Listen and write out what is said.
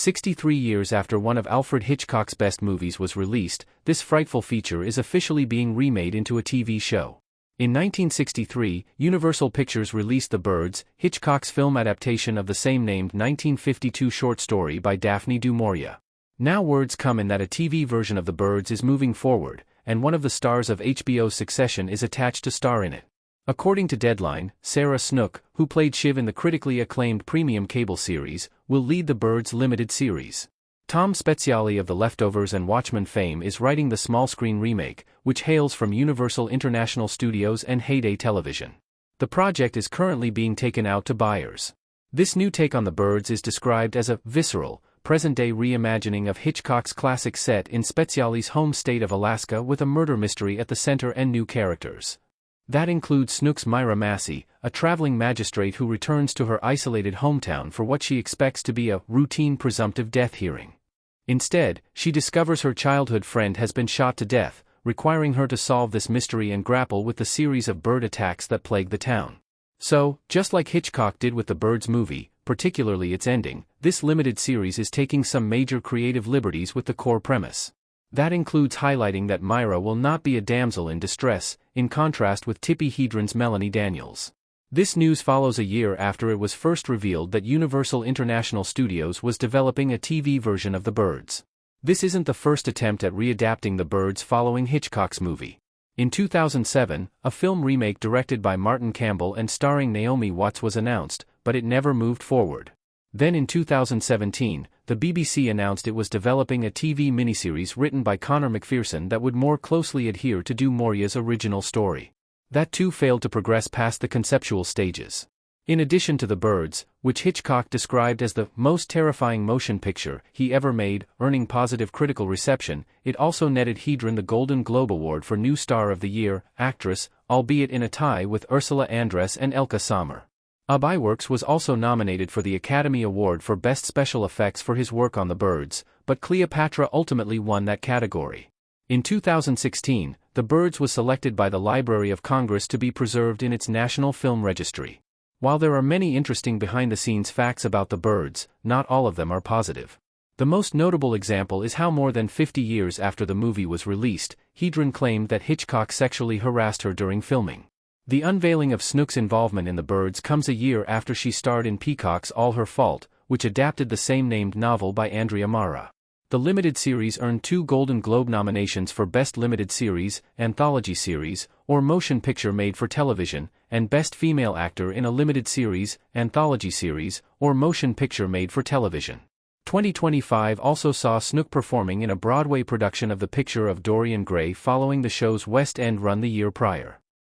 63 years after one of Alfred Hitchcock's best movies was released, this frightful feature is officially being remade into a TV show. In 1963, Universal Pictures released The Birds, Hitchcock's film adaptation of the same-named 1952 short story by Daphne du Maurier. Now words come in that a TV version of The Birds is moving forward, and one of the stars of HBO's Succession is attached to star in it. According to Deadline, Sarah Snook, who played Shiv in the critically acclaimed premium cable series, will lead The Birds limited series. Tom Spezialy of The Leftovers and Watchmen fame is writing the small-screen remake, which hails from Universal International Studios and Heyday Television. The project is currently being taken out to buyers. This new take on The Birds is described as a visceral, present-day reimagining of Hitchcock's classic set in Spezialy's home state of Alaska with a murder mystery at the center and new characters. That includes Snook's Myra Massey, a traveling magistrate who returns to her isolated hometown for what she expects to be a routine presumptive death hearing. Instead, she discovers her childhood friend has been shot to death, requiring her to solve this mystery and grapple with the series of bird attacks that plague the town. So, just like Hitchcock did with the Birds movie, particularly its ending, this limited series is taking some major creative liberties with the core premise. That includes highlighting that Myra will not be a damsel in distress, in contrast with Tippi Hedren's Melanie Daniels. This news follows a year after it was first revealed that Universal International Studios was developing a TV version of The Birds. This isn't the first attempt at readapting The Birds following Hitchcock's movie. In 2007, a film remake directed by Martin Campbell and starring Naomi Watts was announced, but it never moved forward. Then in 2017, the BBC announced it was developing a TV miniseries written by Conor McPherson that would more closely adhere to du Maurier's original story. That too failed to progress past the conceptual stages. In addition to The Birds, which Hitchcock described as the most terrifying motion picture he ever made, earning positive critical reception, it also netted Hedren the Golden Globe Award for New Star of the Year, actress, albeit in a tie with Ursula Andress and Elke Sommer. Iwerks was also nominated for the Academy Award for Best Special Effects for his work on The Birds, but Cleopatra ultimately won that category. In 2016, The Birds was selected by the Library of Congress to be preserved in its National Film Registry. While there are many interesting behind-the-scenes facts about The Birds, not all of them are positive. The most notable example is how more than 50 years after the movie was released, Hedren claimed that Hitchcock sexually harassed her during filming. The unveiling of Snook's involvement in The Birds comes a year after she starred in Peacock's All Her Fault, which adapted the same-named novel by Andrea Mara. The limited series earned 2 Golden Globe nominations for Best Limited Series, Anthology Series, or Motion Picture Made for Television, and Best Female Actor in a Limited Series, Anthology Series, or Motion Picture Made for Television. 2025 also saw Snook performing in a Broadway production of The Picture of Dorian Gray following the show's West End run the year prior.